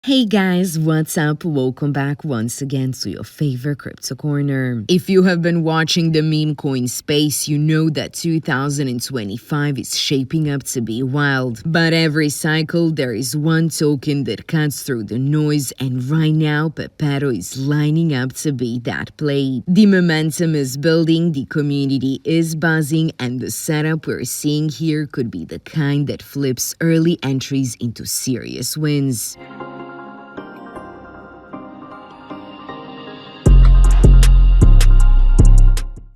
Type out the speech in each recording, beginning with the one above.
Hey guys, what's up? Welcome back once again to your favorite crypto corner. If you have been watching the meme coin space, you know that 2025 is shaping up to be wild. But every cycle, there is one token that cuts through the noise, and right now, Pepeto is lining up to be that play. The momentum is building, the community is buzzing, and the setup we're seeing here could be the kind that flips early entries into serious wins.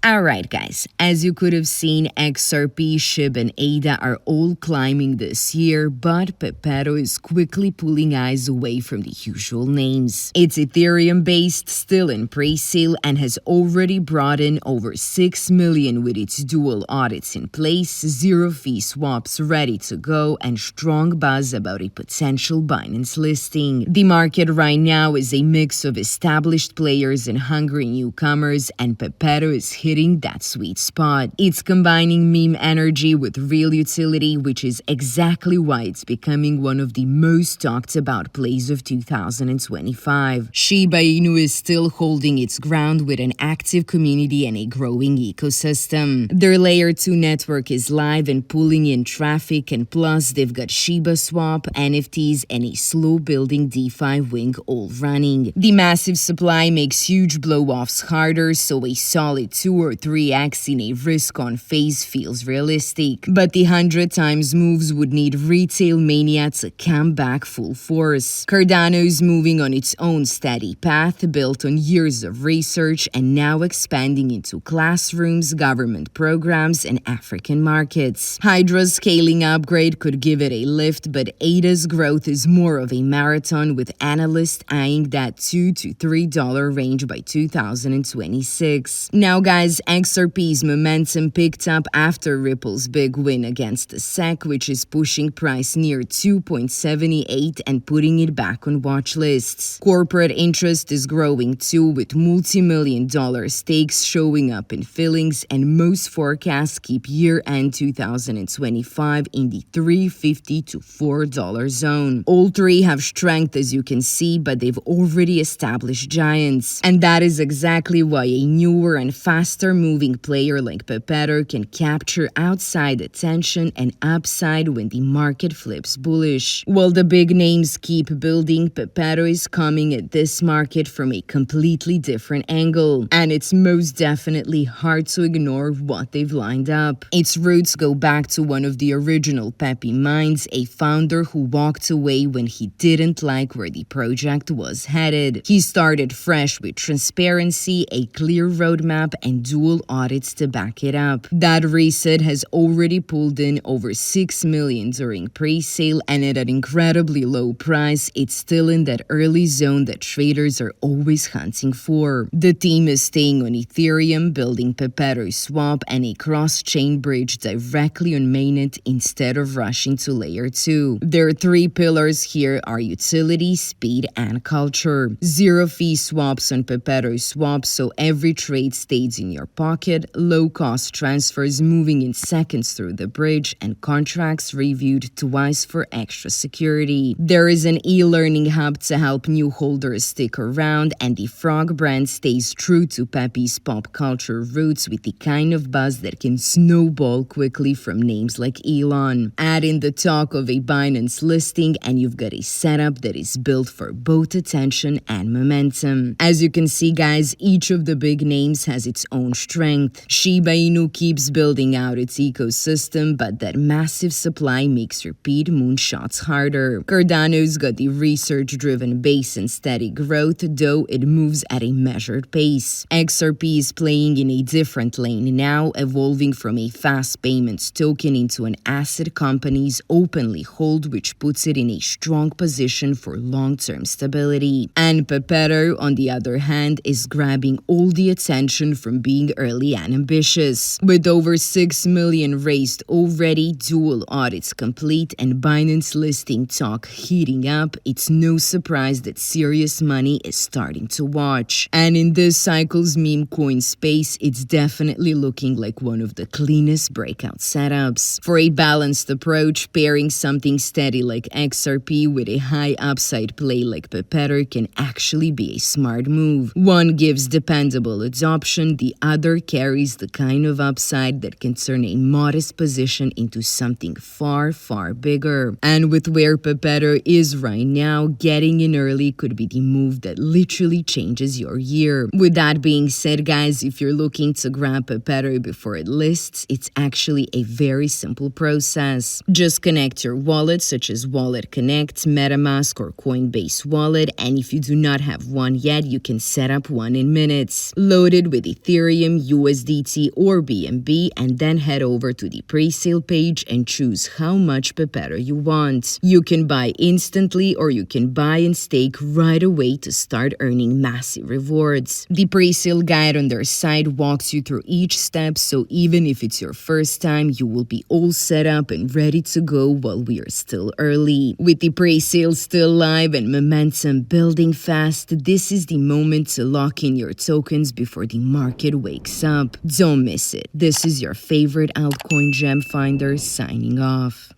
Alright guys, as you could have seen, XRP, SHIB and ADA are all climbing this year, but Pepeto is quickly pulling eyes away from the usual names. It's Ethereum based, still in pre-sale, and has already brought in over 6 million with its dual audits in place, zero-fee swaps ready to go, and strong buzz about a potential Binance listing. The market right now is a mix of established players and hungry newcomers, and Pepeto is hitting that sweet spot. It's combining meme energy with real utility, which is exactly why it's becoming one of the most talked about plays of 2025. Shiba Inu is still holding its ground with an active community and a growing ecosystem. Their Layer 2 network is live and pulling in traffic, and plus they've got Shiba Swap, NFTs, and a slow-building DeFi wing all running. The massive supply makes huge blow-offs harder, so a solid 2 or 3x in a risk-on phase feels realistic. But the 100 times moves would need retail mania to come back full force. Cardano is moving on its own steady path, built on years of research and now expanding into classrooms, government programs, and African markets. Hydra's scaling upgrade could give it a lift, but ADA's growth is more of a marathon, with analysts eyeing that $2 to $3 range by 2026. Now guys, XRP's momentum picked up after Ripple's big win against the SEC, which is pushing price near 2.78 and putting it back on watch lists. Corporate interest is growing too, with multi-million-dollar stakes showing up in fillings, and most forecasts keep year-end 2025 in the $3.50 to $4 zone. All three have strength, as you can see, but they've already established giants. And that is exactly why a newer and faster-moving player like Pepeto can capture outside attention and upside when the market flips bullish. While the big names keep building, Pepeto is coming at this market from a completely different angle, and it's most definitely hard to ignore what they've lined up. Its roots go back to one of the original Pepe minds, a founder who walked away when he didn't like where the project was headed. He started fresh with transparency, a clear roadmap, and dual audits to back it up. That reset has already pulled in over 6 million during pre-sale, and at an incredibly low price, it's still in that early zone that traders are always hunting for. The team is staying on Ethereum, building Pepeto Swap and a cross-chain bridge directly on mainnet instead of rushing to Layer 2. Their three pillars here are utility, speed, and culture. Zero-fee swaps on Pepeto Swap, so every trade stays in your pocket, low-cost transfers moving in seconds through the bridge, and contracts reviewed twice for extra security. There is an e-learning hub to help new holders stick around, and the Frog brand stays true to Pepe's pop culture roots with the kind of buzz that can snowball quickly from names like Elon. Add in the talk of a Binance listing, and you've got a setup that is built for both attention and momentum. As you can see guys, each of the big names has its own strength. Shiba Inu keeps building out its ecosystem, but that massive supply makes repeat moonshots harder. Cardano's got the research-driven base and steady growth, though it moves at a measured pace. XRP is playing in a different lane now, evolving from a fast payments token into an asset companies openly hold, which puts it in a strong position for long-term stability. And Pepeto, on the other hand, is grabbing all the attention from being being early and ambitious. With over 6 million raised already, dual audits complete, and Binance listing talk heating up, it's no surprise that serious money is starting to watch. And in this cycle's meme coin space, it's definitely looking like one of the cleanest breakout setups. For a balanced approach, pairing something steady like XRP with a high upside play like Pepeto can actually be a smart move. One gives dependable adoption, the other carries the kind of upside that can turn a modest position into something far, far bigger. And with where Pepeto is right now, getting in early could be the move that literally changes your year. With that being said, guys, if you're looking to grab Pepeto before it lists, it's actually a very simple process. Just connect your wallet such as Wallet Connect, MetaMask, or Coinbase Wallet, and if you do not have one yet, you can set up one in minutes. Load it with Ethereum, USDT, or BNB, and then head over to the pre-sale page and choose how much Pepeto you want. You can buy instantly or you can buy and stake right away to start earning massive rewards. The pre-sale guide on their site walks you through each step, so even if it's your first time, you will be all set up and ready to go while we are still early. With the pre-sale still live and momentum building fast, this is the moment to lock in your tokens before the market wakes up. Don't miss it. This is your favorite altcoin gem finder signing off.